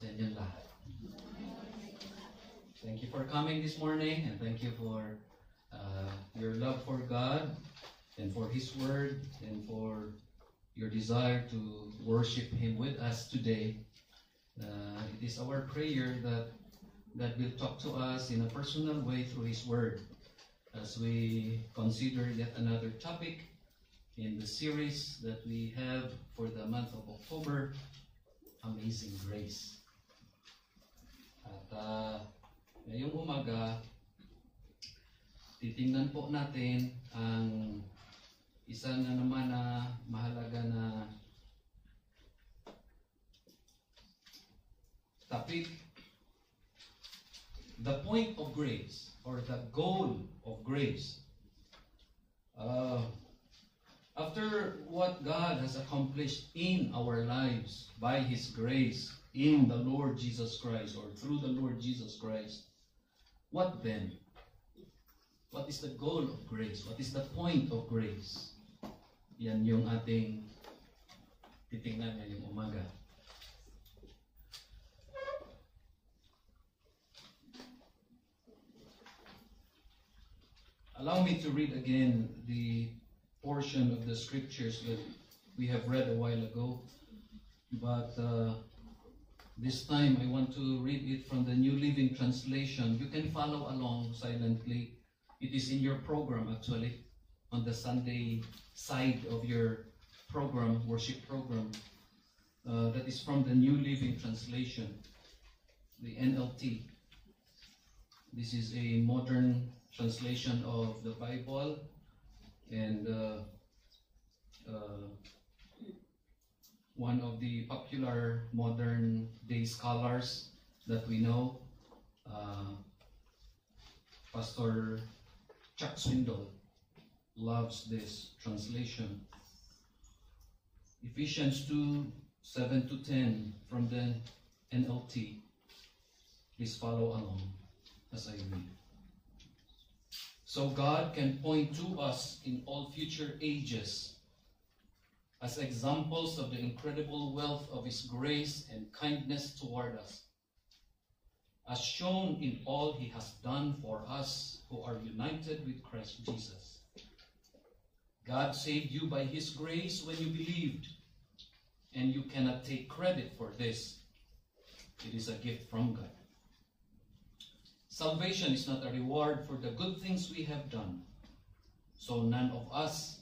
Sa inyong lahat. Thank you for coming this morning, and thank you for your love for God and for His Word and for your desire to worship Him with us today. It is our prayer that God will talk to us in a personal way through His Word as we consider yet another topic in the series that we have for the month of October, Amazing Grace. At ngayong umaga, titingnan po natin ang isa na naman na mahalaga na topic, the point of grace or the goal of grace. After what God has accomplished in our lives by His grace in the Lord Jesus Christ or through the Lord Jesus Christ, what then? What is the goal of grace? What is the point of grace? Yan yung ating titingnan ngayong umaga. Allow me to read again the portion of the scriptures that we have read a while ago. But this time I want to read it from the New Living Translation. You can follow along silently. It is in your program actually, on the Sunday side of your program, worship program. That is from the New Living Translation, the NLT. This is a modern translation of the Bible, and one of the popular modern day scholars that we know, Pastor Chuck Swindoll, loves this translation. Ephesians 2:7-10 from the NLT. Please follow along as I read. So God can point to us in all future ages as examples of the incredible wealth of His grace and kindness toward us, as shown in all He has done for us who are united with Christ Jesus. God saved you by His grace when you believed, and you cannot take credit for this. It is a gift from God. Salvation is not a reward for the good things we have done, so none of us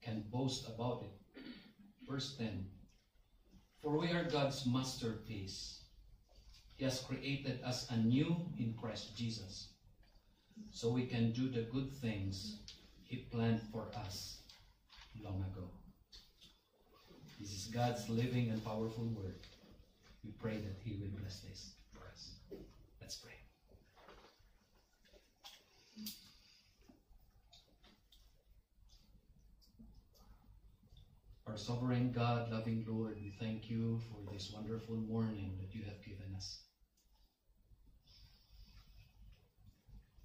can boast about it. Verse 10, for we are God's masterpiece. He has created us anew in Christ Jesus, so we can do the good things He planned for us long ago. This is God's living and powerful word. We pray that He will bless this for us. Let's pray. Our sovereign God, loving Lord, we thank You for this wonderful morning that You have given us.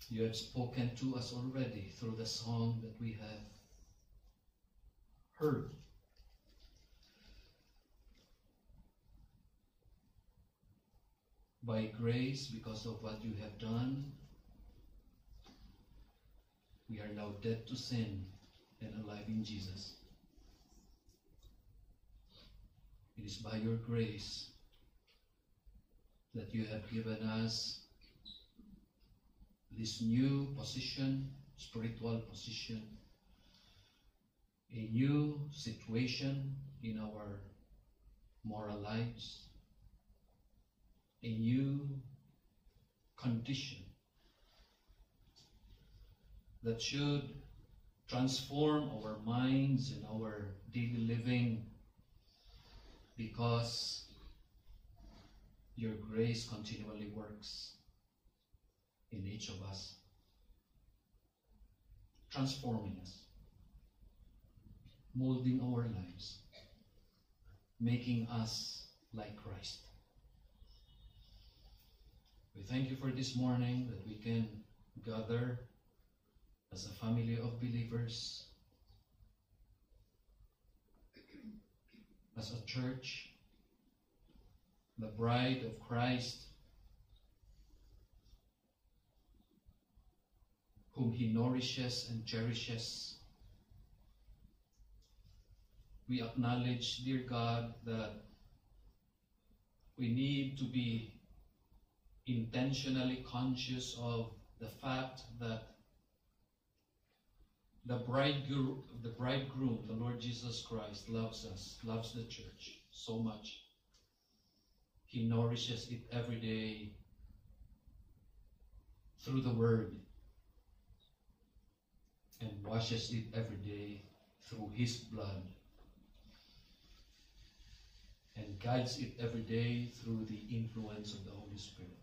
You have spoken to us already through the song that we have heard. By grace, because of what You have done, we are now dead to sin and alive in Jesus. It is by Your grace that You have given us this new position, spiritual position, a new situation in our moral lives, a new condition that should transform our minds and our daily living, because Your grace continually works in each of us, transforming us, molding our lives, making us like Christ. We thank You for this morning that we can gather as a family of believers, as a church, the bride of Christ, whom He nourishes and cherishes. We acknowledge, dear God, that we need to be intentionally conscious of the fact that the bridegroom, the Lord Jesus Christ, loves us, loves the church so much. He nourishes it every day through the Word and washes it every day through His blood and guides it every day through the influence of the Holy Spirit.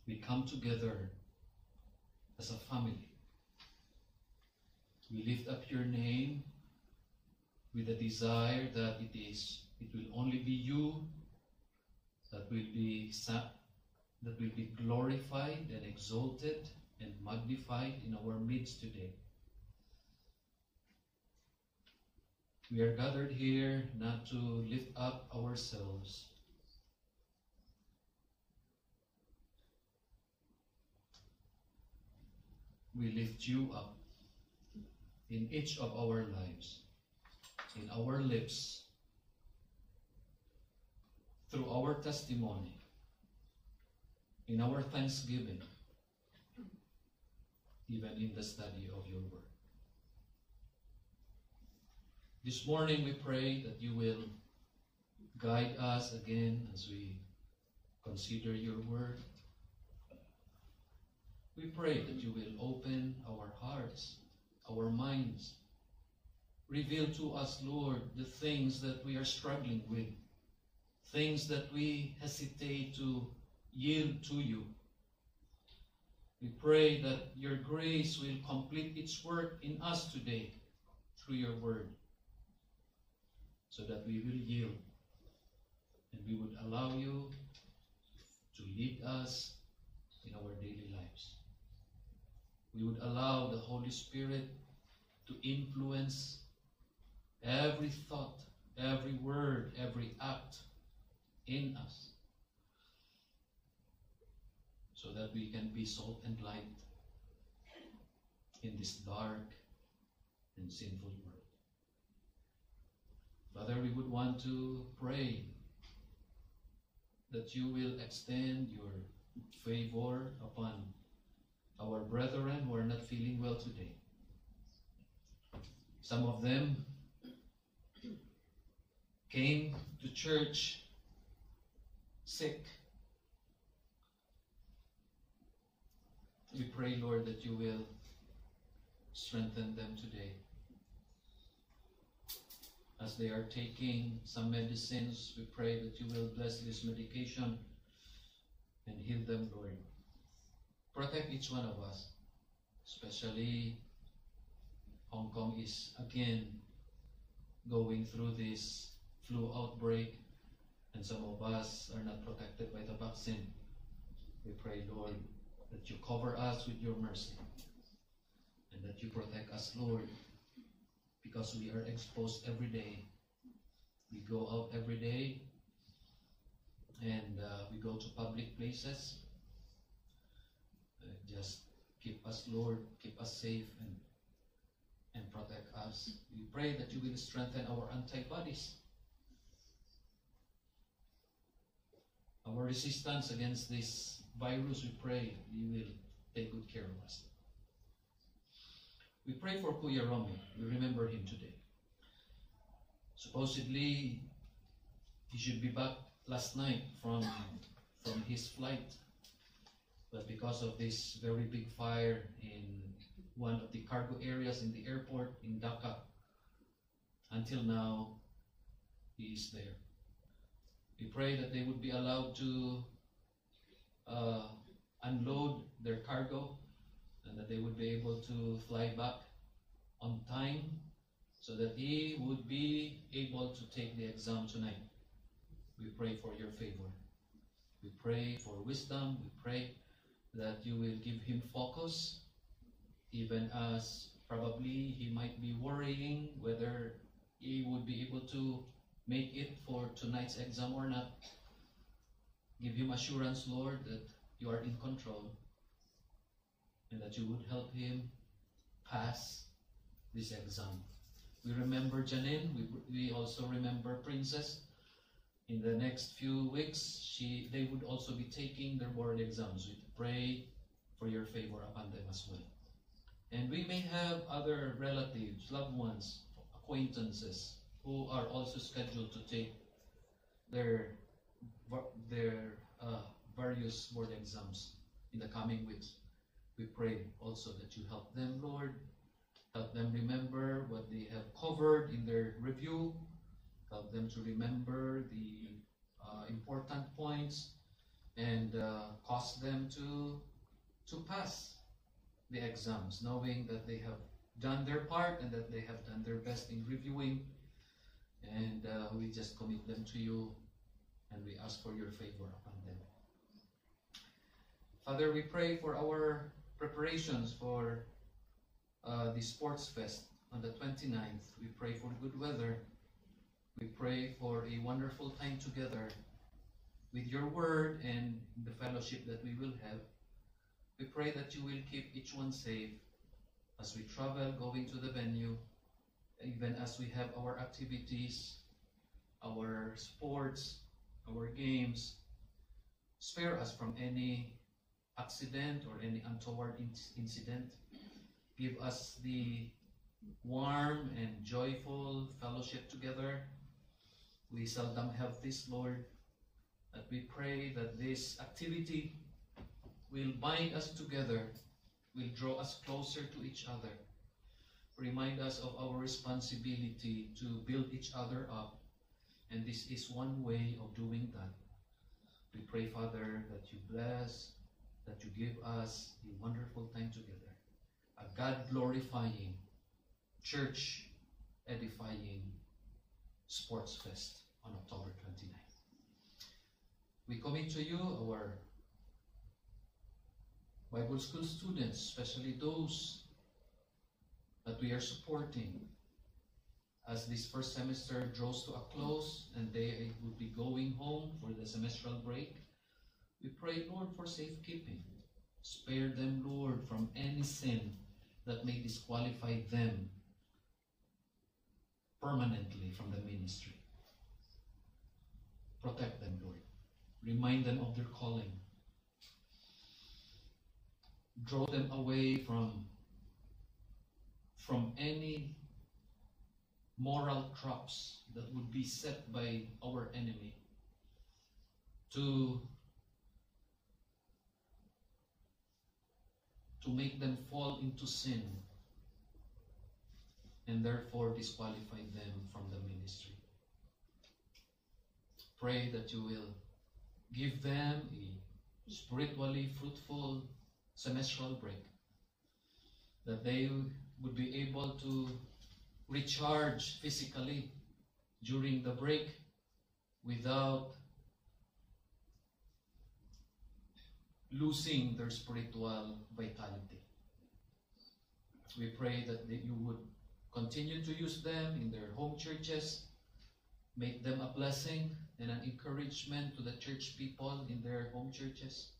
We come together as a family. We lift up your name with a desire that it will only be you that will be glorified and exalted and magnified in our midst today. We are gathered here not to lift up ourselves, we lift you up in each of our lives, in our lips, through our testimony, in our thanksgiving, even in the study of your word. This morning we pray that you will guide us again as we consider your word. We pray that you will open our hearts, our minds. Reveal to us, Lord, the things that we are struggling with, things that we hesitate to yield to you. We pray that your grace will complete its work in us today through your word, so that we will yield and we would allow you to lead us in our daily lives. We would allow the Holy Spirit to influence every thought, every word, every act in us, so that we can be salt and light in this dark and sinful world. Father, we would want to pray that you will extend your favor upon our brethren who are not feeling well today. Some of them came to church sick. We pray, Lord, that you will strengthen them today as they are taking some medicines. We pray that you will bless this medication and heal them, Lord. Protect each one of us, especially Hong Kong is again going through this flu outbreak, and some of us are not protected by the vaccine. We pray, Lord, that you cover us with your mercy and that you protect us, Lord, because we are exposed every day. We go out every day and we go to public places. Just keep us, Lord, keep us safe and protect us. We pray that you will strengthen our antibodies, our resistance against this virus. We pray you will take good care of us. We pray for Kuya Romy. We remember him today. Supposedly, he should be back last night from his flight. But because of this very big fire in one of the cargo areas in the airport in Dhaka, until now, he is there. We pray that they would be allowed to unload their cargo and that they would be able to fly back on time so that he would be able to take the exam tonight. We pray for your favor. We pray for wisdom. We pray that you will give him focus, even as probably he might be worrying whether he would be able to make it for tonight's exam or not. Give him assurance, Lord, that you are in control and that you would help him pass this exam. We remember Janine. We also remember Princess. In the next few weeks, they would also be taking their board exams. We pray for your favor upon them as well. And we may have other relatives, loved ones, acquaintances who are also scheduled to take their various board exams in the coming weeks. We pray also that you help them, Lord. Help them remember what they have covered in their review. Help them to remember the important points and cause them to pass the exams, knowing that they have done their part and that they have done their best in reviewing. And we just commit them to you and we ask for your favor upon them. Father, we pray for our preparations for the Sports Fest on the 29th. We pray for good weather. We pray for a wonderful time together with your word and the fellowship that we will have. We pray that you will keep each one safe as we travel, going to the venue, even as we have our activities, our sports, our games. Spare us from any accident or any untoward incident. Give us the warm and joyful fellowship together. We seldom have this, Lord, that we pray that this activity will bind us together, will draw us closer to each other, remind us of our responsibility to build each other up, and this is one way of doing that. We pray, Father, that you bless, that you give us a wonderful time together, a God-glorifying, church-edifying Sports Fest on October 29th. We commit to you our Bible school students, especially those that we are supporting as this first semester draws to a close and they will be going home for the semestral break. We pray, Lord, for safekeeping. Spare them, Lord, from any sin that may disqualify them permanently from the ministry. Protect them, Lord. Remind them of their calling. Draw them away from any moral traps that would be set by our enemy to make them fall into sin and therefore disqualify them from the ministry. Pray that you will give them a spiritually fruitful semestral break, that they would be able to recharge physically during the break without losing their spiritual vitality. We pray that you would continue to use them in their home churches, make them a blessing and an encouragement to the church people in their home churches,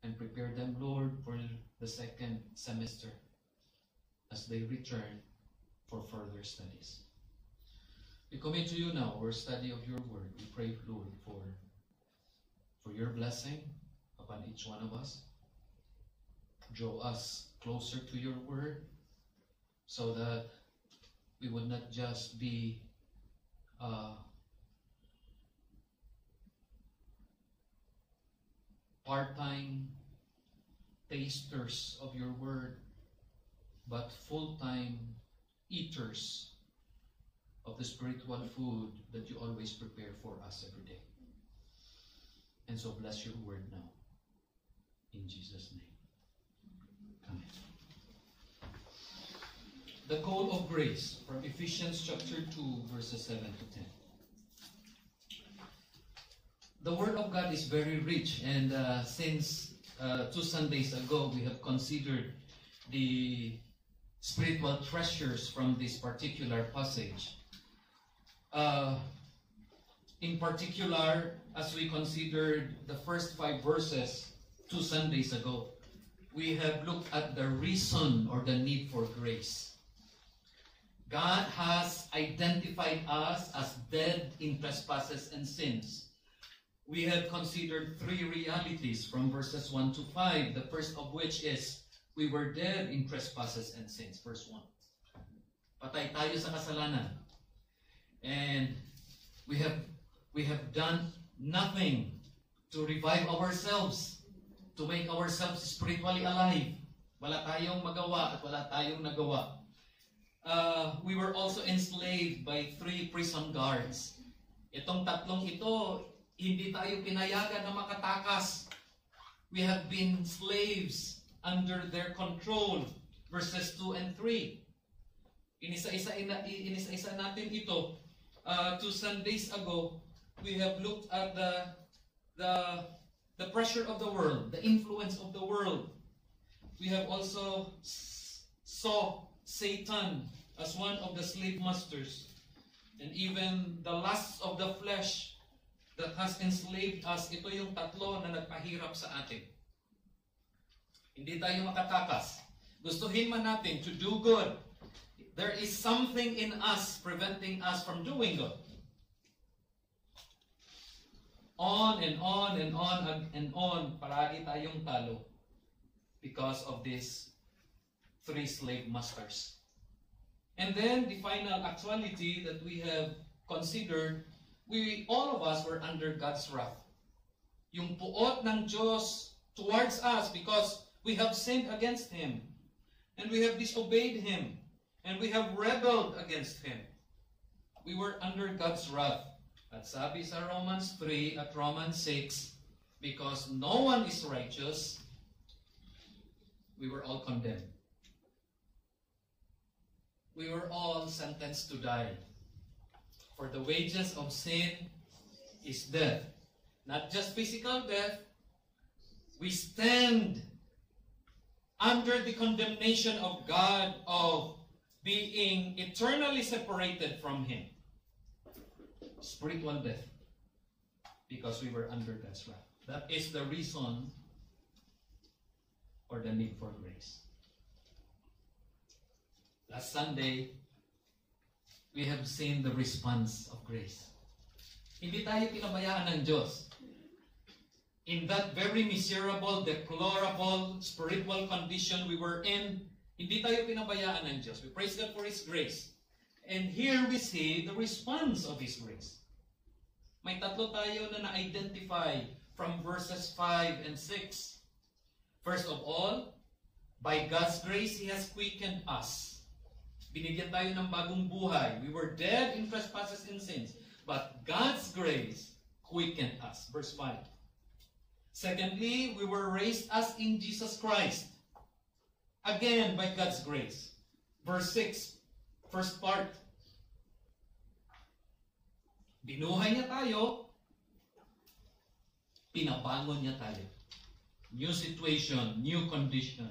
and prepare them, Lord, for the second semester as they return for further studies. We commit to you now our study of your word. We pray, Lord, for your blessing upon each one of us. Draw us closer to your word so that we would not just be part-time tasters of your word, but full-time eaters of the spiritual food that you always prepare for us every day. And so bless your word now. In Jesus' name. Amen. The call of grace from Ephesians chapter 2, verses 7 to 10. The word of God is very rich, and since 2 Sundays ago we have considered the spiritual treasures from this particular passage. in particular, as we considered the first 5 verses 2 Sundays ago, we have looked at the reason or the need for grace. God has identified us as dead in trespasses and sins. We have considered 3 realities from verses 1 to 5, the first of which is, we were dead in trespasses and sins, verse 1. Patay tayo sa kasalanan. And we have done nothing to revive ourselves, to make ourselves spiritually alive. Wala tayong magawa at wala tayong nagawa. We were also enslaved by 3 prison guards. Itong tatlong ito, hindi tayo pinayagan na makatakas. We have been slaves under their control. Verses 2 and 3. Inisa-isa natin ito. 2 Sundays ago, we have looked at the pressure of the world, the influence of the world. We have also saw Satan as one of the slave masters, and even the lusts of the flesh that has enslaved us. Ito yung tatlo na nagpahirap sa atin. Hindi tayo makatakas. Gustuhin man natin to do good, there is something in us preventing us from doing good. On and on and on and on, palagi tayong talo because of these 3 slave masters. And then the final actuality that we have considered, all of us were under God's wrath. Yung puot ng Diyos towards us because we have sinned against Him and we have disobeyed Him. And we have rebelled against Him. We were under God's wrath. At sabi sa Romans 3 at Romans 6, because no one is righteous, we were all condemned. We were all sentenced to die. For the wages of sin is death. Not just physical death. We stand under the condemnation of God of being eternally separated from Him. Spiritual death. Because we were under God's wrath. That is the reason or the need for grace. Last Sunday, we have seen the response of grace. Hindi tayo pinabayaan ng Diyos. In that very miserable, deplorable, spiritual condition we were in, hindi tayo pinabayaan ng Diyos. We praise God for His grace. And here we see the response of His grace. May tatlo tayo na na-identify from verses 5 and 6. First of all, by God's grace, He has quickened us. Binigyan tayo ng bagong buhay. We were dead in trespasses and sins, but God's grace quickened us. Verse 5. Secondly, we were raised as in Jesus Christ. Again, by God's grace. Verse 6, first part. Binuhay niya tayo, pinabangon niya tayo. New situation, new condition.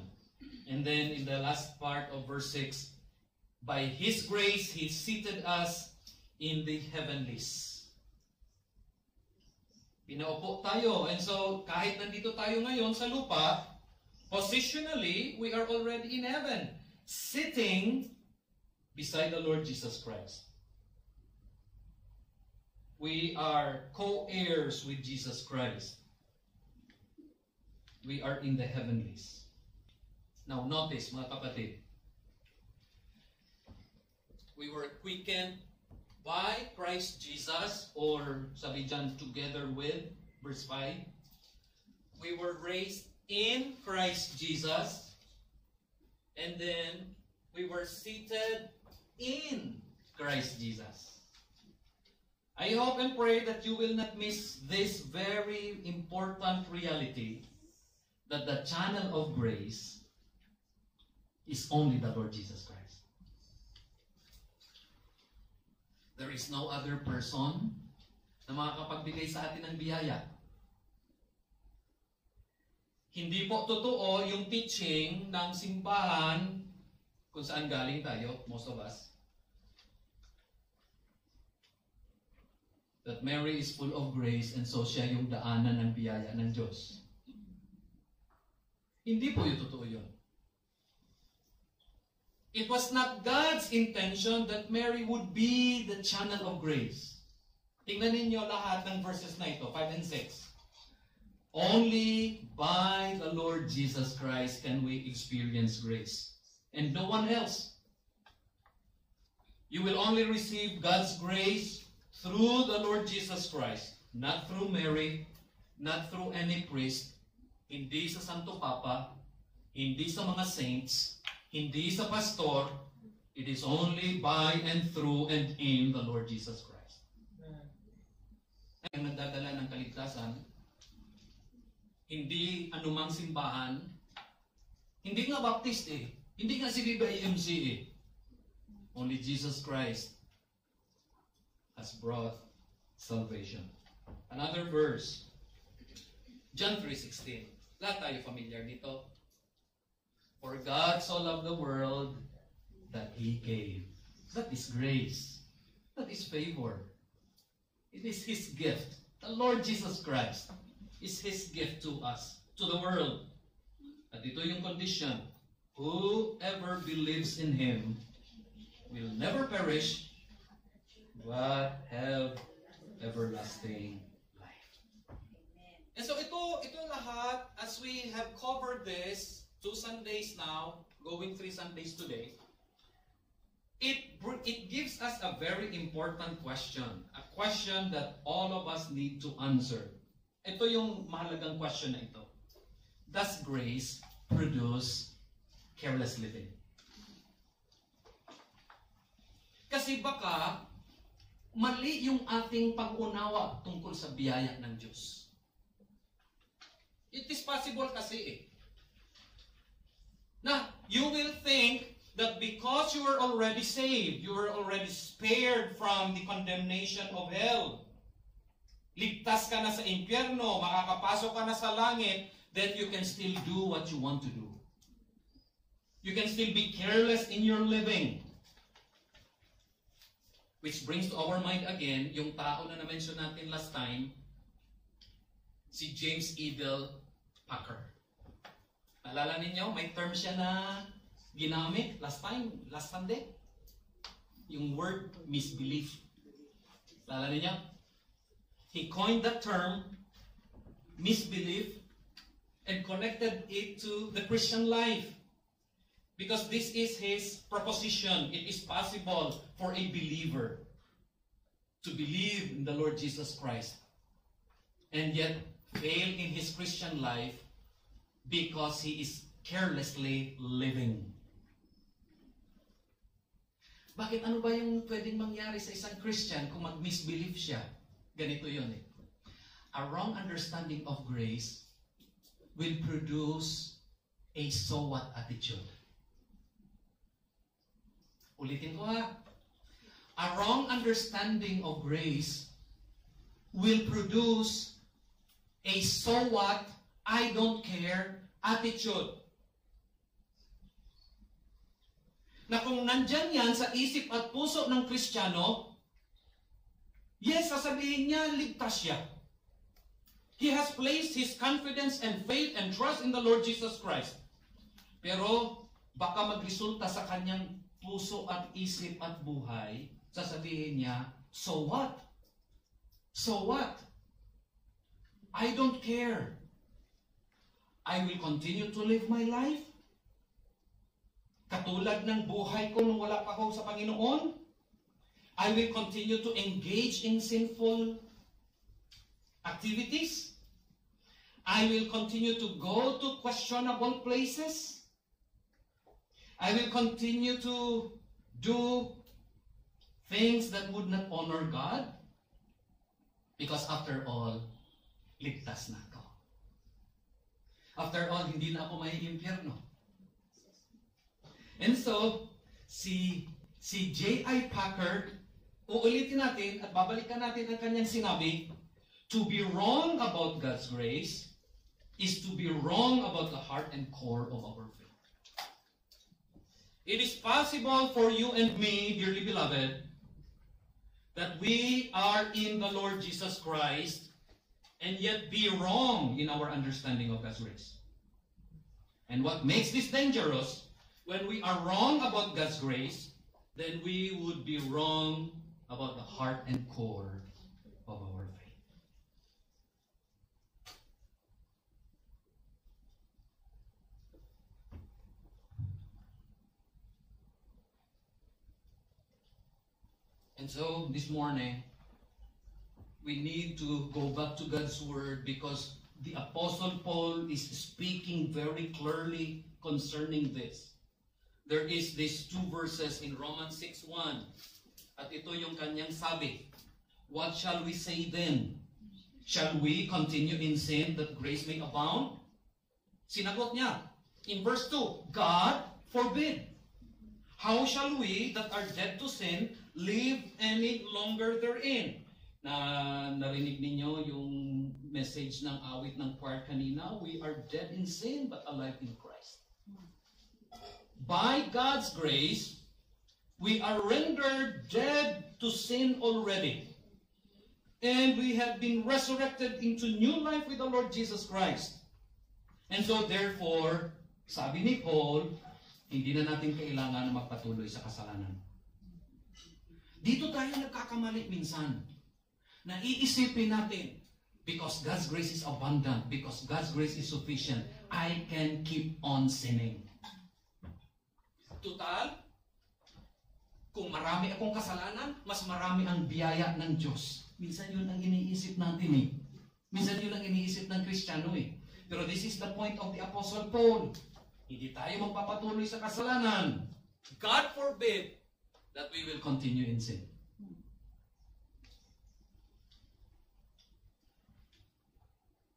And then in the last part of verse 6, by His grace, He seated us in the heavenlies. Pinaupo tayo. And so, kahit nandito tayo ngayon sa lupa, positionally, we are already in heaven, sitting beside the Lord Jesus Christ. We are co-heirs with Jesus Christ. We are in the heavenlies. Now notice, mga kapatid, we were quickened by Christ Jesus, or sabi dyan, together with, verse 5. We were raised in Christ Jesus, and then we were seated in Christ Jesus. I hope and pray that you will not miss this very important reality, that the channel of grace is only the Lord Jesus Christ. There is no other person na makakapagbigay sa atin ng biyaya. Hindi po totoo yung teaching ng simbahan kung saan galing tayo, most of us. that Mary is full of grace and so siya yung daanan ng biyaya ng Diyos. Hindi po yung totoo yun. It was not God's intention that Mary would be the channel of grace. Tingnan ninyo lahat ng verses na ito, 5 and 6. Only by the Lord Jesus Christ can we experience grace. And no one else. You will only receive God's grace through the Lord Jesus Christ. Not through Mary, not through any priest, hindi sa Santo Papa, hindi sa mga saints, hindi sa pastor. It is only by and through and in the Lord Jesus Christ. Ang nagdadala ng kaligtasan, hindi anumang simbahan, hindi nga Baptist hindi nga si BBIMC Only Jesus Christ has brought salvation. Another verse, John 3:16. Lahat tayo familiar dito. For God so loved the world that He gave. That is grace. That is favor. It is His gift. The Lord Jesus Christ is His gift to us, to the world. At ito yung condition. Whoever believes in Him will never perish, but have everlasting life. And so ito lahat, as we have covered this, 2 Sundays now, going 3 Sundays today, it gives us a very important question. A question that all of us need to answer. Ito yung mahalagang question na ito. Does grace produce careless living? Kasi baka mali yung ating pag-unawa tungkol sa biyaya ng Diyos. It is possible kasi na you will think that because you are already saved, you are already spared from the condemnation of hell, ligtas ka na sa impyerno, makakapasok ka na sa langit, that you can still do what you want to do. You can still be careless in your living. Which brings to our mind again, yung tao na na-mention natin last time, si James Edel Packer. Naalala ninyo, may term siya na ginamit last Sunday. Yung word misbelief. Naalala ninyo? He coined that term, misbelief, and connected it to the Christian life. Because this is his proposition. It is possible for a believer to believe in the Lord Jesus Christ and yet fail in his Christian life because he is carelessly living. Bakit? Ano ba yung pwedeng mangyari sa isang Christian kung mag-misbelieve siya? Ganito yun A wrong understanding of grace will produce a so what attitude. Ulitin ko A wrong understanding of grace will produce a so what, I don't care attitude. Na kung nandyan yan sa isip at puso ng Kristiyano, yes, sasabihin niya, ligtas siya. He has placed his confidence and faith and trust in the Lord Jesus Christ. Pero baka magresulta sa kanyang puso at isip at buhay, sasabihin niya, so what? So what? I don't care. I will continue to live my life. Katulad ng buhay ko nung wala pa ako sa Panginoon. I will continue to engage in sinful activities. I will continue to go to questionable places. I will continue to do things that would not honor God. Because after all, ligtas na ako. After all, hindi na ako may impyerno. And so, si J.I. Packer, uulitin natin at babalikan natin ang kanyang sinabi, to be wrong about God's grace is to be wrong about the heart and core of our faith. It is possible for you and me, dearly beloved, that we are in the Lord Jesus Christ and yet be wrong in our understanding of God's grace. And what makes this dangerous, when we are wrong about God's grace, then we would be wrong about the heart and core of our faith. And so, this morning, we need to go back to God's Word because the Apostle Paul is speaking very clearly concerning this. There is these two verses in Romans 6:1. At ito yung kanyang sabi, what shall we say then? Shall we continue in sin that grace may abound? Sinagot niya in verse 2, God forbid. How shall we that are dead to sin live any longer therein? Narinig ninyo yung message ng awit ng choir kanina, we are dead in sin but alive in Christ. By God's grace, we are rendered dead to sin already. And we have been resurrected into new life with the Lord Jesus Christ. And so therefore, sabi ni Paul, hindi na natin kailangan na magpatuloy sa kasalanan. Dito tayo nagkakamali minsan. Naiisipin natin, because God's grace is abundant, because God's grace is sufficient, I can keep on sinning. Total, kung marami akong kasalanan, mas marami ang biyaya ng Diyos. Minsan yun ang iniisip natin eh. Minsan yun ang iniisip ng Kristiyano eh. Pero this is the point of the Apostle Paul. Hindi tayo magpapatuloy sa kasalanan. God forbid that we will continue in sin.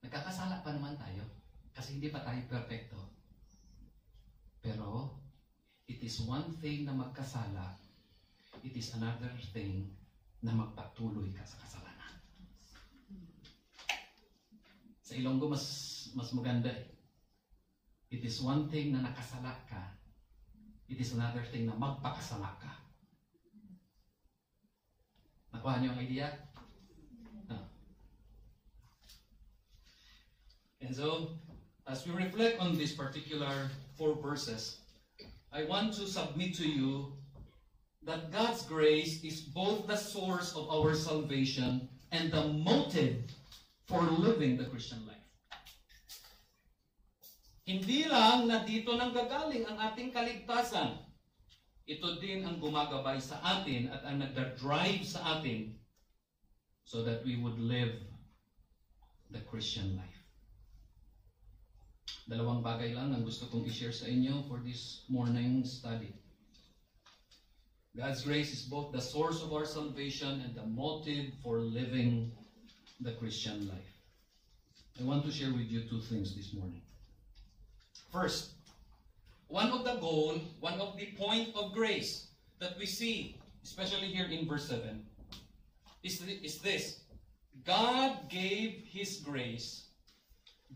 Nagkakasala pa naman tayo kasi hindi pa tayo perfecto. Pero it is one thing na magkasala, it is another thing na magpatuloy ka sa kasalanan. Sa Ilonggo mas maganda eh. It is one thing na nakasala ka, it is another thing na magpakasala ka. Nakuha niyo ang idea? And so, as we reflect on these particular 4 verses, I want to submit to you that God's grace is both the source of our salvation and the motive for living the Christian life. Hindi lang na dito nang gagaling ang ating kaligtasan. Ito din ang gumagabay sa atin at ang nagdadrive sa atin so that we would live the Christian life. Dalawang bagay lang ang gusto kong i-share sa inyo for this morning study. God's grace is both the source of our salvation and the motive for living the Christian life. I want to share with you 2 things this morning. First, one of the point of grace that we see, especially here in verse 7, is this. God gave His grace.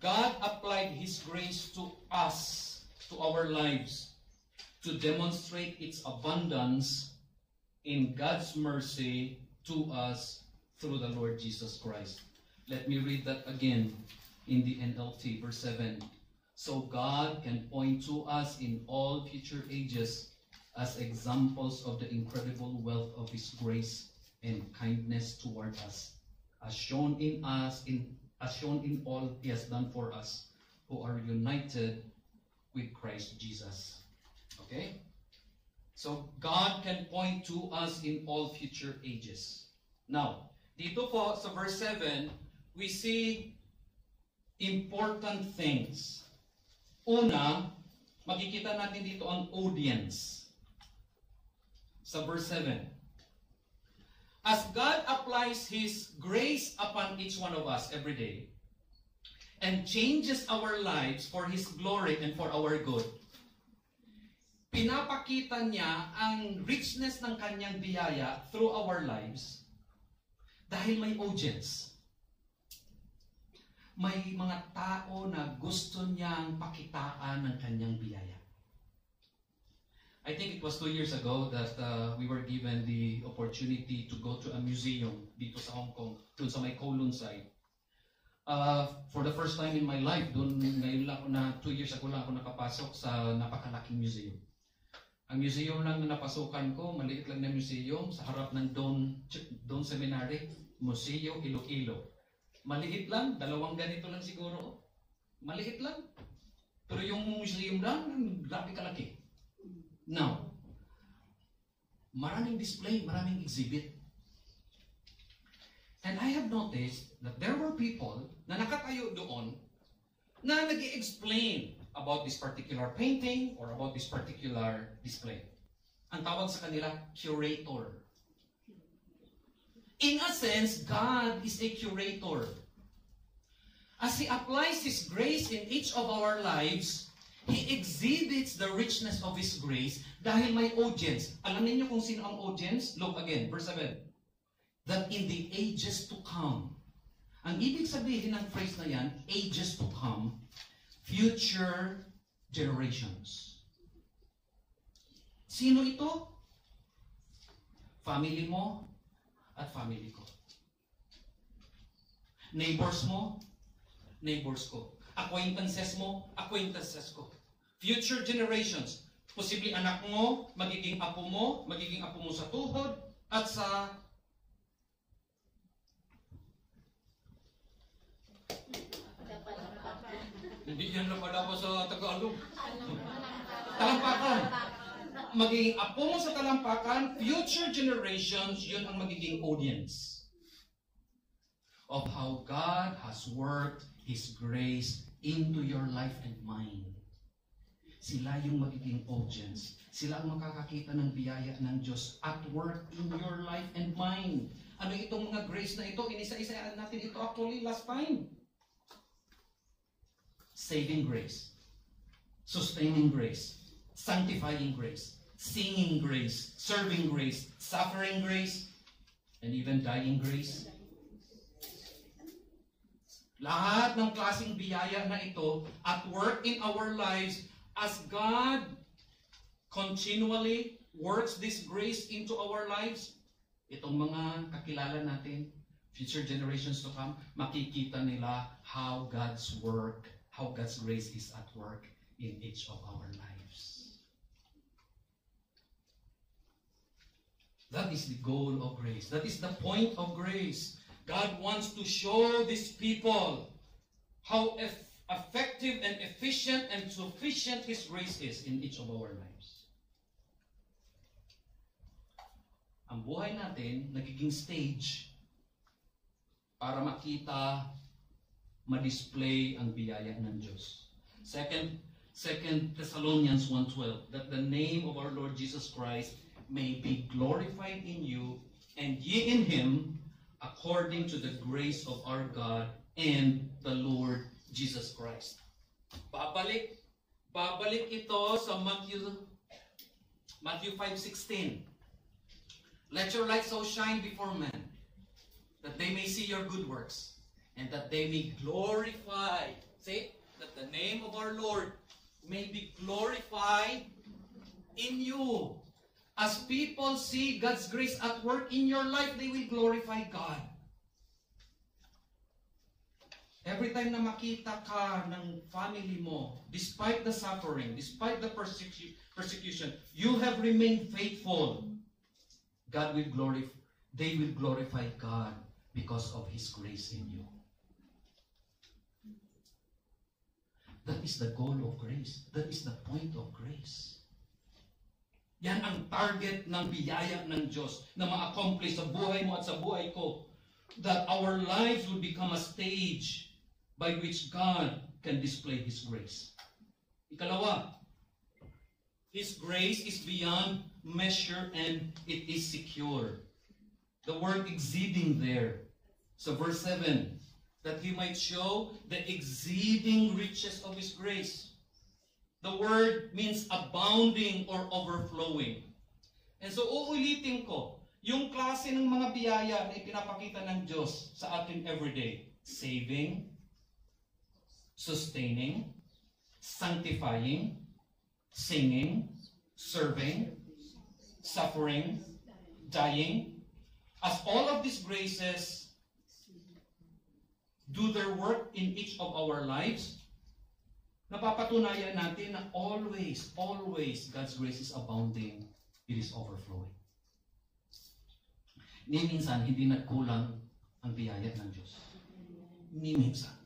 God applied His grace to us, to our lives, to demonstrate its abundance in God's mercy to us through the Lord Jesus Christ. Let me read that again in the NLT, verse 7. So God can point to us in all future ages as examples of the incredible wealth of His grace and kindness toward us, as shown in all He has done for us who are united with Christ Jesus. Okay? So, God can point to us in all future ages. Now, dito po sa verse 7, we see important things. Una, makikita natin dito ang audience. Sa verse 7. As God applies His grace upon each one of us every day and changes our lives for His glory and for our good, pinapakita niya ang richness ng kanyang biyaya through our lives dahil may audience. May mga tao na gusto niyang pakitaan ng kanyang biyaya. I think it was 2 years ago that we were given the opportunity to go to a museum dito sa Hong Kong, dun sa may Kowloon side. For the first time in my life, ngayon lang ako 2 years ago lang ako nakapasok sa napakalaking museum. Ang museum lang na napasukan ko, maliit lang na museum sa harap ng Don Seminary, Museo Iloilo. Maliit lang, 2 ganito lang siguro. Maliit lang. Pero yung museum lang, grabe kalaki. Now, maraming display, maraming exhibit. And I have noticed that there were people na nakatayo doon na nag-i-explain about this particular painting or about this particular display. Ang tawag sa kanila, curator. In a sense, God is a curator. As He applies His grace in each of our lives, He exhibits the richness of His grace dahil may audience. Alam niyo kung sino ang audience? Look again, verse 7. That in the ages to come. Ang ibig sabihin ng phrase na yan, ages to come, future generations. Sino ito? Family mo at family ko. Neighbors mo, neighbors ko. Acquaintances mo, acquaintances ko. Future generations. Posible anak mo, magiging apo mo sa tuhod, at sa hindi yan napadapa sa Tagalog. Talampakan. Magiging apo mo sa talampakan, future generations, yun ang magiging audience of how God has worked His grace into your life and mine. Sila yung magiging audience. Sila ang makakakita ng biyaya ng Diyos at work in your life and mine. Ano itong mga grace na ito? Inisa-isayaan natin ito actually last time. Saving grace, sustaining grace, sanctifying grace, singing grace, serving grace, suffering grace, and even dying grace. Lahat ng klaseng biyaya na ito at work in our lives as God continually works this grace into our lives. Itong mga kakilala natin, future generations to come, makikita nila how God's work, how God's grace is at work in each of our lives. That is the goal of grace. That is the point of grace. God wants to show these people how effective and efficient and sufficient His grace is in each of our lives. Ang buhay natin nagiging stage para makita, ma-display ang biyaya ng Diyos. Second Thessalonians 1:12, that the name of our Lord Jesus Christ may be glorified in you, and ye in Him, according to the grace of our God and the Lord Jesus Christ. Babalik ito sa Matthew 5:16. Let your light so shine before men, that they may see your good works, and that they may glorify. Say, that the name of our Lord may be glorified in you. As people see God's grace at work in your life, they will glorify God. Every time na makita ka ng family mo, despite the suffering, despite the persecution, you have remained faithful. They will glorify God because of His grace in you. That is the goal of grace. That is the point of grace. Yan ang target ng biyaya ng Diyos na ma-accomplish sa buhay mo at sa buhay ko. That our lives will become a stage by which God can display His grace. Ikalawa, His grace is beyond measure and it is secure. The word exceeding there. So verse 7, that He might show the exceeding riches of His grace. The word means abounding or overflowing. And so uulitin ko, yung klase ng mga biyaya na ipinapakita ng Diyos sa atin everyday. Saving, sustaining, sanctifying, singing, serving, suffering, dying. As all of these graces do their work in each of our lives, napapatunayan natin na always God's grace is abounding. It is overflowing. Ni minsan, hindi nagkulang ang biyaya ng Diyos. Ni minsan.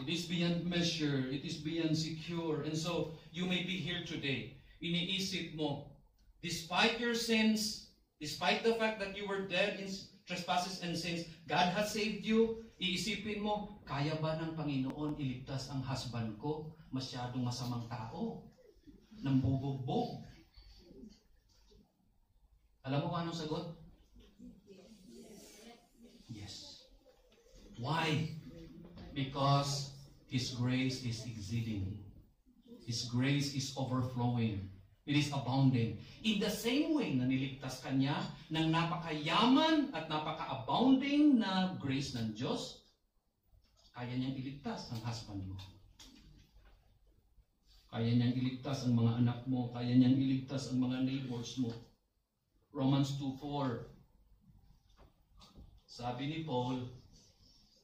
It is beyond measure. It is beyond secure. And so, you may be here today. Iniisip mo, despite your sins, despite the fact that you were dead in trespasses and sins, God has saved you. Iisipin mo, kaya ba ng Panginoon iligtas ang husband ko? Masyadong masamang tao. Nambubugbog. Alam mo kung anong sagot? Yes. Why? Because His grace is exceeding. His grace is overflowing. It is abounding. In the same way na niligtas ka niya ng napakayaman at napaka-abounding na grace ng Diyos, kaya niyang iligtas ang husband mo. Kaya niyang iligtas ang mga anak mo. Kaya niyang iligtas ang mga neighbors mo. Romans 2:4. Sabi ni Paul,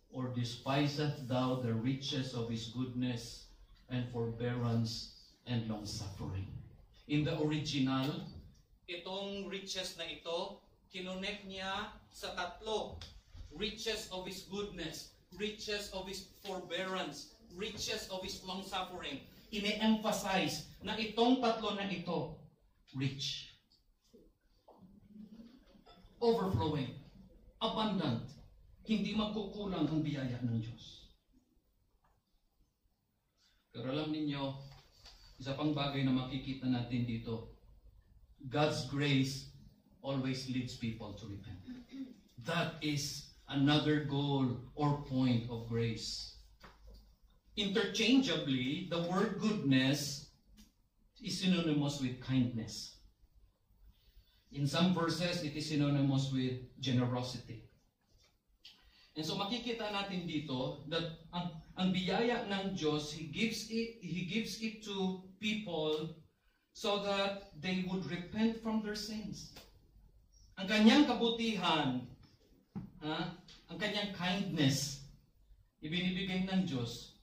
or despiseth thou the riches of His goodness and forbearance and long-suffering. In the original, itong riches na ito, kinonect niya sa tatlo. Riches of His goodness, riches of His forbearance, riches of His long-suffering. Ine-emphasize na itong tatlo na ito, rich, overflowing, abundant, hindi magkukulang ang biyaya ng Diyos. Pero alam ninyo, isa pang bagay na makikita natin dito, God's grace always leads people to repent. That is another goal or point of grace. Interchangeably, the word goodness is synonymous with kindness. In some verses, it is synonymous with generosity. And so makikita natin dito that ang biyaya ng Diyos, He gives it to people so that they would repent from their sins. Ang kanyang kabutihan, ang kanyang kindness, ibinibigay ng Diyos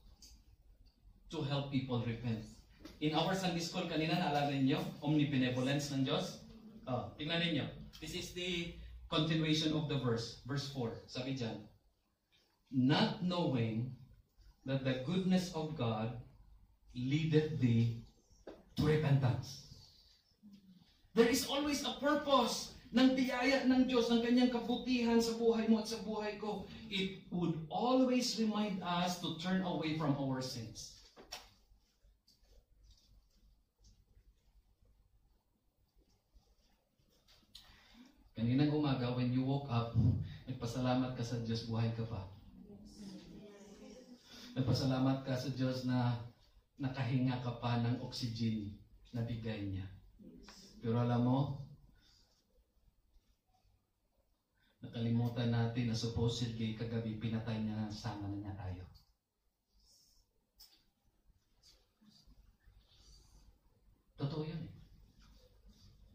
to help people repent. In our Sunday school kanina, naalala ninyo, omnibenevolence ng Diyos? Tingnan ninyo. This is the continuation of the verse. Verse 4. Sabi dyan, not knowing that the goodness of God leadeth thee to repentance. There is always a purpose ng biyaya ng Diyos, ng kanyang kabutihan sa buhay mo at sa buhay ko. It would always remind us to turn away from our sins. Kaninang umaga, when you woke up, nagpasalamat ka sa Diyos, buhay ka pa. Nagpasalamat ka sa Diyos na nakahinga ka pa ng oxygen na bigay niya. Pero alam mo, nakalimutan natin na supposedly kagabi pinatay niya, sana na niya tayo. Totoo yun eh.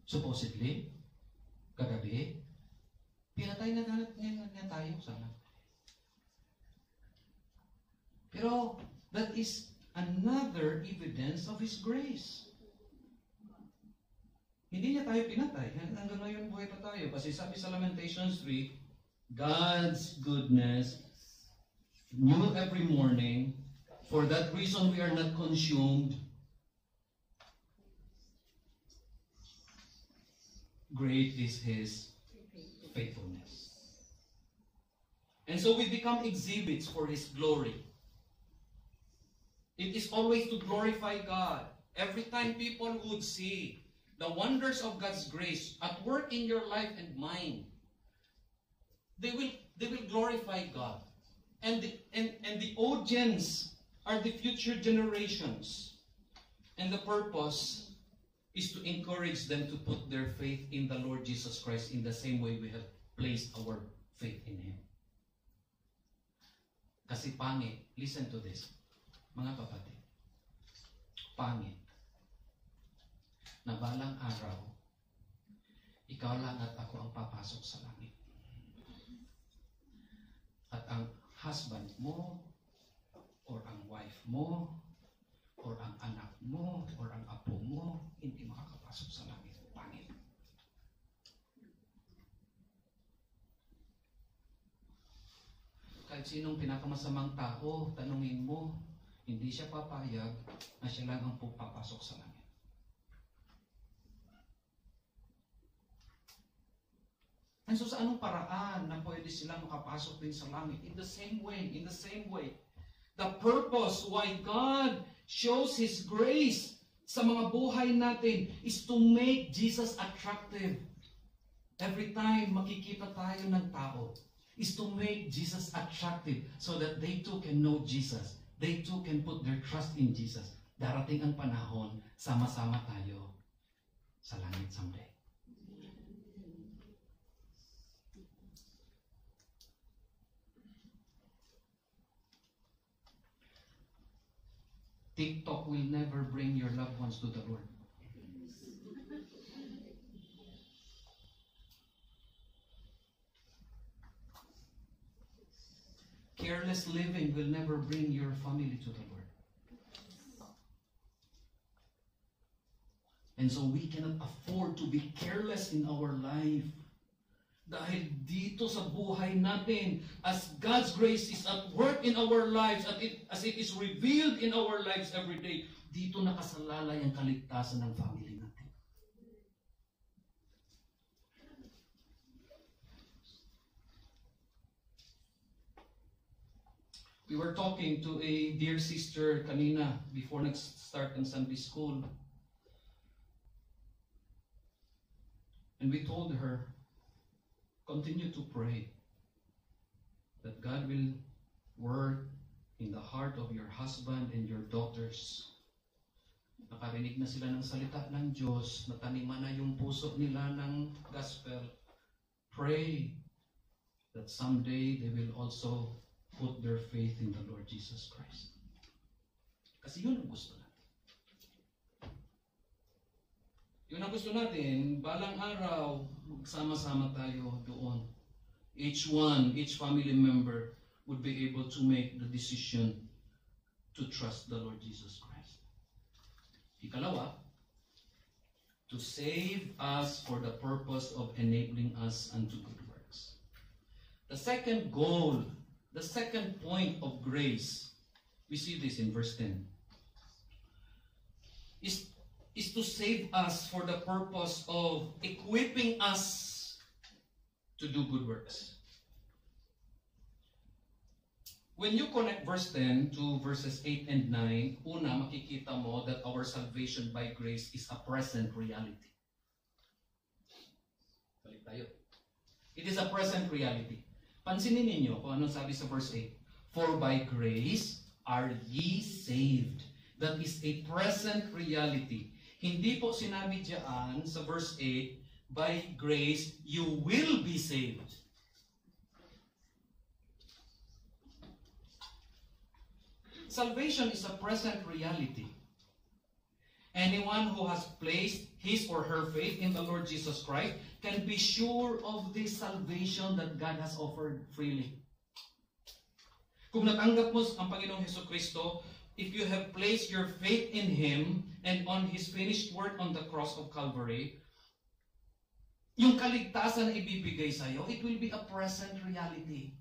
Supposedly, kagabi, pinatay na niya tayo sana. Pero that is another evidence of His grace. Hindi niya tayo pinatay. Hanggang ngayon buhay pa tayo. Kasi sabi sa Lamentations 3, God's goodness new every morning. For that reason we are not consumed. Great is His faithfulness. And so we become exhibits for His glory. It is always to glorify God. Every time people would see the wonders of God's grace at work in your life and mine, they will glorify God. And the audience are the future generations. And the purpose is to encourage them to put their faith in the Lord Jesus Christ in the same way we have placed our faith in Him. Kasi pangit, listen to this. Mga kapatid, pangit na balang araw, ikaw lang at ako ang papasok sa langit. At ang husband mo, or ang wife mo, or ang anak mo, or ang apo mo, hindi makakapasok sa langit. Pangit. Kahit sinong pinakamasamang tao, tanungin mo, hindi siya papayag na siya lang ang papasok sa langit. And so sa anong paraan na pwede silang makapasok din sa langit? In the same way, the purpose why God shows His grace sa mga buhay natin is to make Jesus attractive. Every time makikita tayo ng tao, is to make Jesus attractive so that they too can know Jesus. They too can put their trust in Jesus. Darating ang panahon, sama-sama tayo sa langit someday. TikTok will never bring your loved ones to the Lord. Careless living will never bring your family to the Lord. And so we cannot afford to be careless in our life. Dahil dito sa buhay natin, as God's grace is at work in our lives, as it is revealed in our lives every day, dito nakasalalay ang kaligtasan ng family natin. We were talking to a dear sister kanina before nag-start ng Sunday school. And we told her, continue to pray that God will work in the heart of your husband and your daughters. Nakarinig na sila ng salita ng Diyos, nataniman na yung puso nila ng gospel. Pray that someday they will also put their faith in the Lord Jesus Christ. Kasi yun ang gusto natin. Yun ang gusto natin, balang araw, magsama-sama tayo doon. Each family member would be able to make the decision to trust the Lord Jesus Christ. Ikalawa, to save us for the purpose of enabling us unto good works. The second goal, the second point of grace, we see this in verse 10, is to save us for the purpose of equipping us to do good works. When you connect verse 10 to verses 8 and 9, una, makikita mo that our salvation by grace is a present reality. Balik tayo. It is a present reality. Pansinin ninyo kung anong sabi sa verse 8. For by grace are ye saved. That is a present reality. Hindi po sinabi diyan sa verse 8, by grace you will be saved. Salvation is a present reality. Anyone who has placed his or her faith in the Lord Jesus Christ can be sure of this salvation that God has offered freely. Kung natanggap mo ang Panginoong Jesucristo, if you have placed your faith in Him and on His finished work on the cross of Calvary, yung kaligtasan na ibibigay sa iyo, it will be a present reality.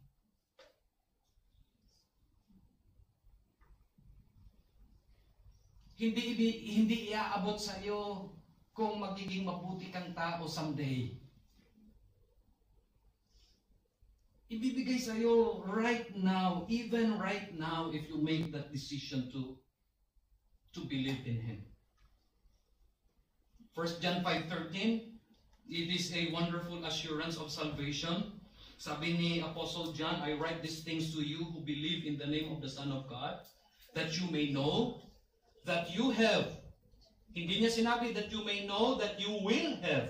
Hindi iaabot sa iyo kung magiging mabuti kang tao someday. Ibibigay sa iyo right now, even right now, if you make that decision to believe in Him. 1 John 5:13, it is a wonderful assurance of salvation. Sabi ni Apostle John, I write these things to you who believe in the name of the Son of God, that you may know that you have. Hindi niya sinabi that you may know that you will have.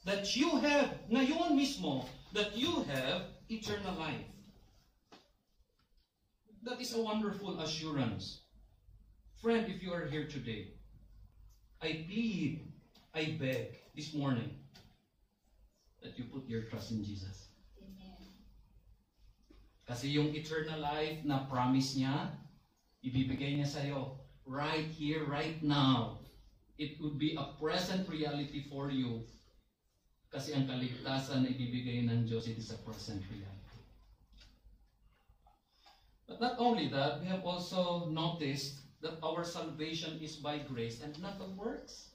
That you have, ngayon mismo, that you have eternal life. That is a wonderful assurance. Friend, if you are here today, I plead, I beg this morning that you put your trust in Jesus. Amen. Kasi yung eternal life na promise niya, ibibigay niya sa'yo right here, right now. It would be a present reality for you. Kasi ang kaligtasan na ibibigay ng Diyos, it is a present reality. But not only that, we have also noticed that our salvation is by grace and not of works.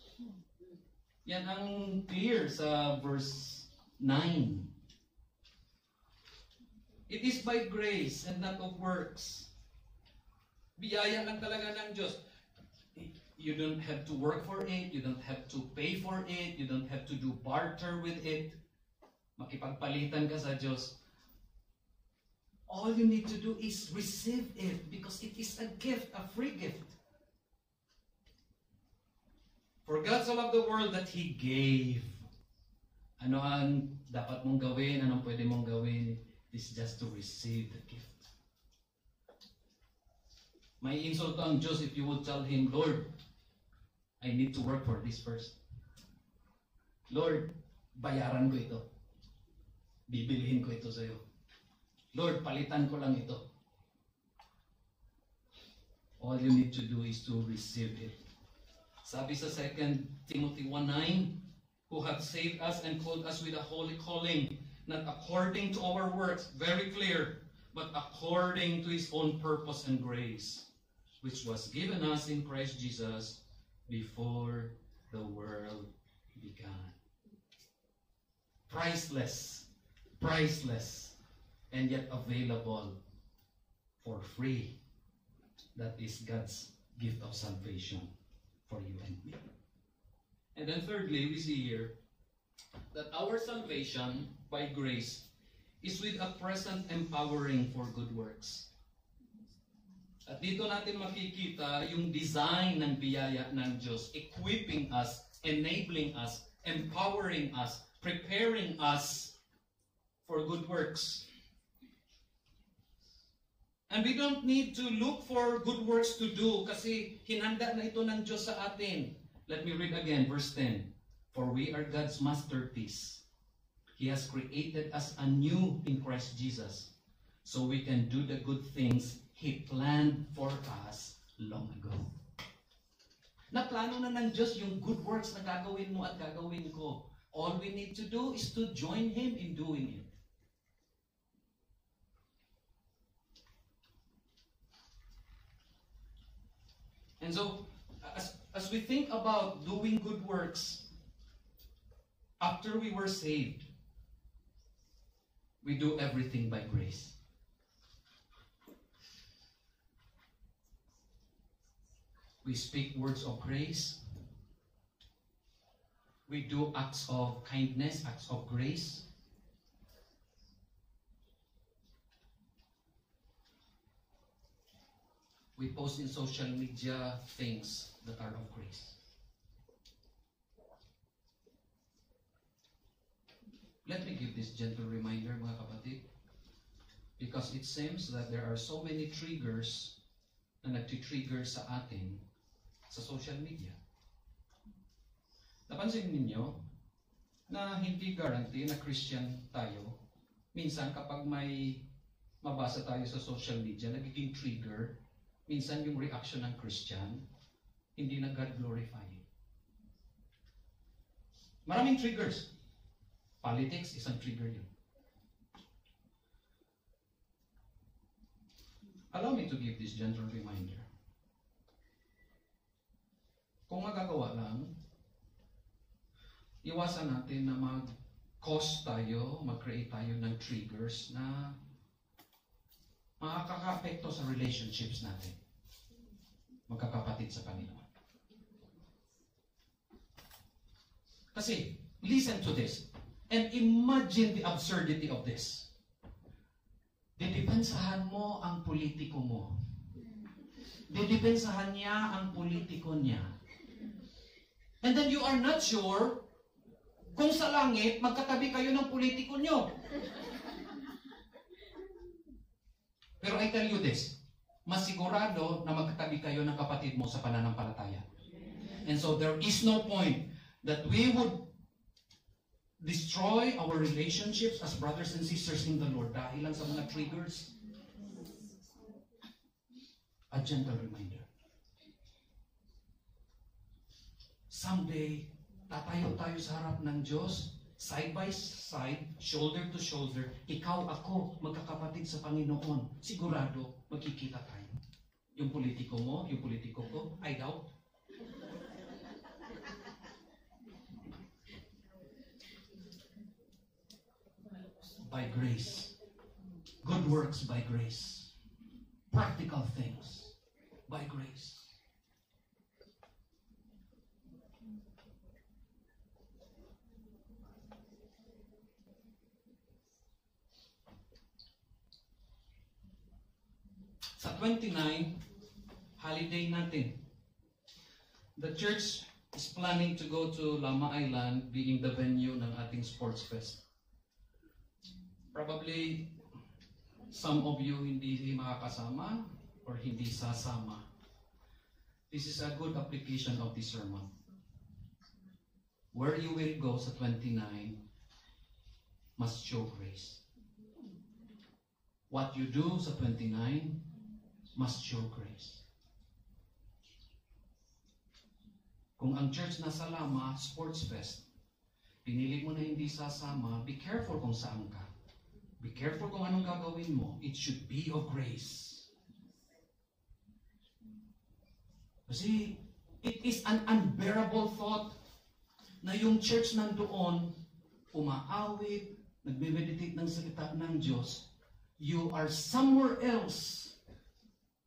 Yan ang clear sa verse 9. It is by grace and not of works. Biyaya lang talaga ng Diyos. You don't have to work for it, you don't have to pay for it, you don't have to do barter with it. Makipagpalitan ka sa Diyos. All you need to do is receive it because it is a gift, a free gift. For God so loved the world that He gave. Ano ang dapat mong gawin? Anong pwede mong gawin? It is just to receive the gift. May insult ang Diyos if you would tell Him, Lord, I need to work for this first. Lord, bayaran ko ito. Bibilihin ko ito sa iyo. Lord, palitan ko lang ito. All you need to do is to receive it. Sabi sa 2 Timothy 1:9, who hath saved us and called us with a holy calling, not according to our works, very clear, but according to His own purpose and grace, which was given us in Christ Jesus before the world began. Priceless, priceless, and yet available for free. That is God's gift of salvation for you and me. And then thirdly, we see here that our salvation by grace is with a present empowering for good works. At dito natin makikita yung design ng biyaya ng Diyos, equipping us, enabling us, empowering us, preparing us for good works. And we don't need to look for good works to do kasi hinanda na ito ng Diyos sa atin. Let me read again, verse 10. For we are God's masterpiece. He has created us anew in Christ Jesus so we can do the good things He planned for us long ago. Naplano na ng Diyos yung good works na gagawin mo at gagawin ko. All we need to do is to join Him in doing it. And so, as we think about doing good works, after we were saved, we do everything by grace. We speak words of grace. We do acts of kindness, acts of grace. We post in social media things that are of grace. Let me give this gentle reminder, mga kapatid, because it seems that there are so many triggers na nagtitrigger sa atin sa social media. Napansin ninyo na hindi guarantee na Christian tayo. Minsan kapag may mabasa tayo sa social media, nagiging trigger. Minsan yung reaction ng Christian, hindi na God glorifying. Maraming triggers. Politics, isang trigger yun. Allow me to give this gentle reminder. Kung magagawa lang, iwasan natin na mag-cause tayo, mag-create tayo ng triggers na makakaka-apekto sa relationships natin. Magkakapatid sa Panginoon. Kasi, listen to this. And imagine the absurdity of this. Didepensahan mo ang politiko mo. Didepensahan niya ang politiko niya. And then you are not sure kung sa langit magkatabi kayo ng politiko niyo. Pero I tell you this, masigurado na magkatabi kayo ng kapatid mo sa pananampalataya. And so there is no point that we would destroy our relationships as brothers and sisters in the Lord dahil lang sa mga triggers. A gentle reminder. Someday, tatayo tayo sa harap ng Diyos, side by side, shoulder to shoulder, ikaw, ako, magkakapatid sa Panginoon. Sigurado, magkikita tayo. Yung politiko mo, yung politiko ko, I doubt. By grace. Good works by grace. Practical things by grace. Sa 29, holiday natin. The church is planning to go to Lama Island, being the venue ng ating sports fest. Probably, some of you hindi makakasama or hindi sasama. This is a good application of this sermon. Where you will go sa 29 must show grace. What you do sa 29 must show grace. Kung ang church nasa Lama, Sports Fest, pinili mo na hindi sasama, be careful kung saan ka. Be careful kung anong gagawin mo. It should be of grace. Kasi it is an unbearable thought na yung church nandoon, umaawit, nagme-meditate ng salita ng Diyos, you are somewhere else.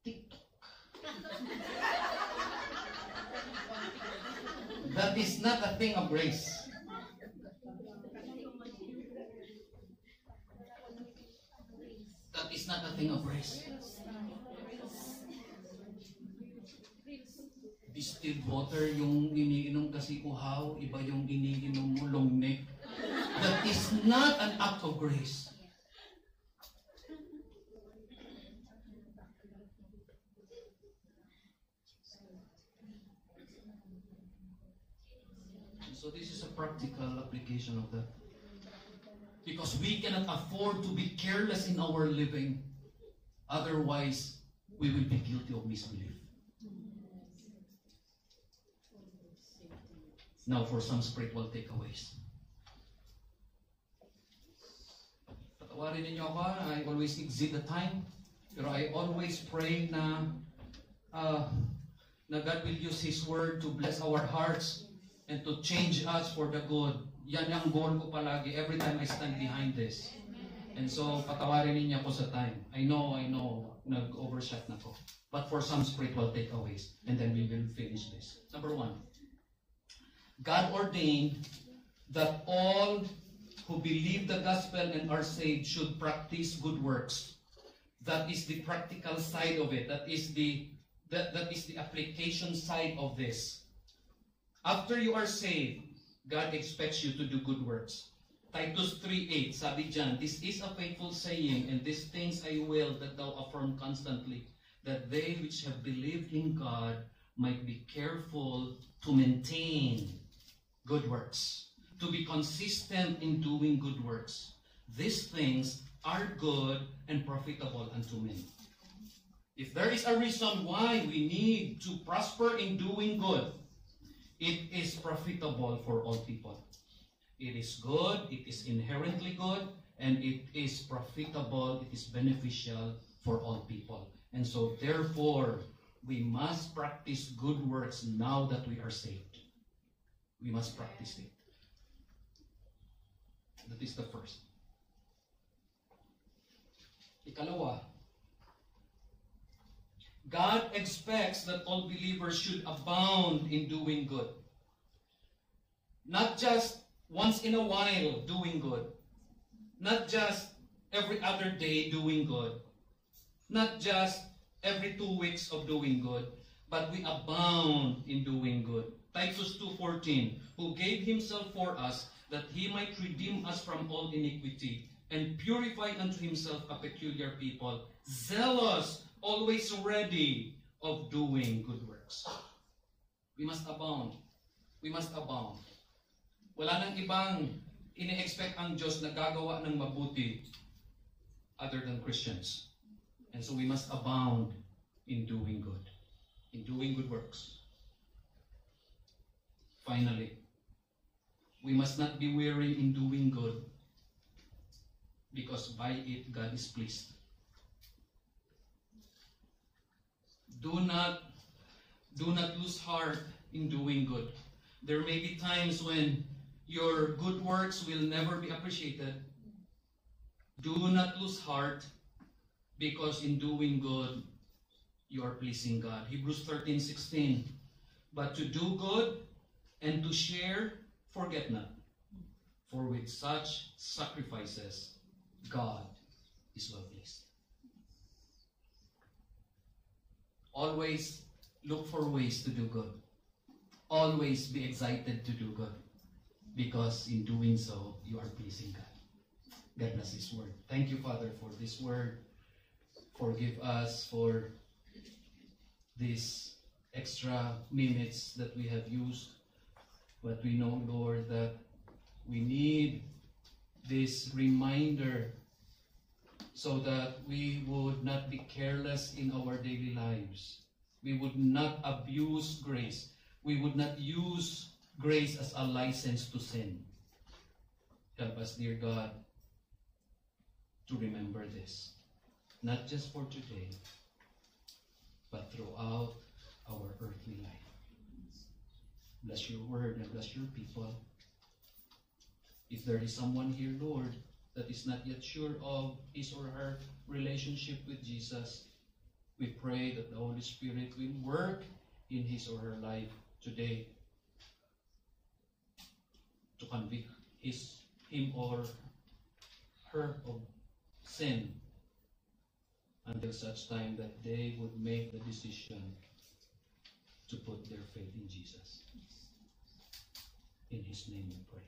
TikTok. That is not a thing of grace. That is not a thing of grace. Distilled water, yung iniinom kasi uhaw, iba yung iniinom mo long neck. That is not an act of grace. So this is a practical application of that. Because we cannot afford to be careless in our living. Otherwise, we will be guilty of misbelief. Now for some spiritual takeaways. Patawarin ninyo ako, I always exceed the time. Pero I always pray na God will use His Word to bless our hearts and to change us for the good. Yan ang goal ko palagi every time I stand behind this. And so, patawarin niyo ako sa time. I know, nag-overshot na ko. But for some spiritual takeaways, and then we will finish this. Number 1, God ordained that all who believe the gospel and are saved should practice good works. That is the practical side of it. That is the application side of this. After you are saved, God expects you to do good works. Titus 3:8, sabi dyan, this is a faithful saying, and these things I will that thou affirm constantly, that they which have believed in God might be careful to maintain good works, to be consistent in doing good works. These things are good and profitable unto men. If there is a reason why we need to prosper in doing good, it is profitable for all people. It is good, it is inherently good, and it is profitable, it is beneficial for all people. And so therefore, we must practice good works now that we are saved. We must practice it. That is the first. Ikalawa, God expects that all believers should abound in doing good. Not just once in a while doing good. Not just every other day doing good. Not just every 2 weeks of doing good. But we abound in doing good. Titus 2:14, who gave himself for us that he might redeem us from all iniquity and purify unto himself a peculiar people, zealous always ready of doing good works. We must abound. We must abound. Wala nang ibang ini-expect ang Diyos na gagawa ng mabuti other than Christians. And so we must abound in doing good. In doing good works. Finally, we must not be weary in doing good, because by it God is pleased. Do not lose heart in doing good. There may be times when your good works will never be appreciated. Do not lose heart, because in doing good, you are pleasing God. Hebrews 13:16. But to do good and to share, forget not. For with such sacrifices, God is well pleased. Always look for ways to do good. Always be excited to do good, because in doing so, you are pleasing God. God bless His word. Thank you, Father, for this word. Forgive us for these extra minutes that we have used. But we know, Lord, that we need this reminder so that we would not be careless in our daily lives. We would not abuse grace. We would not use grace as a license to sin. Help us, dear God, to remember this. Not just for today, but throughout our earthly life. Bless your word and bless your people. If there is someone here, Lord, that is not yet sure of his or her relationship with Jesus, we pray that the Holy Spirit will work in his or her life today to convict him or her of sin, until such time that they would make the decision to put their faith in Jesus. In His name we pray.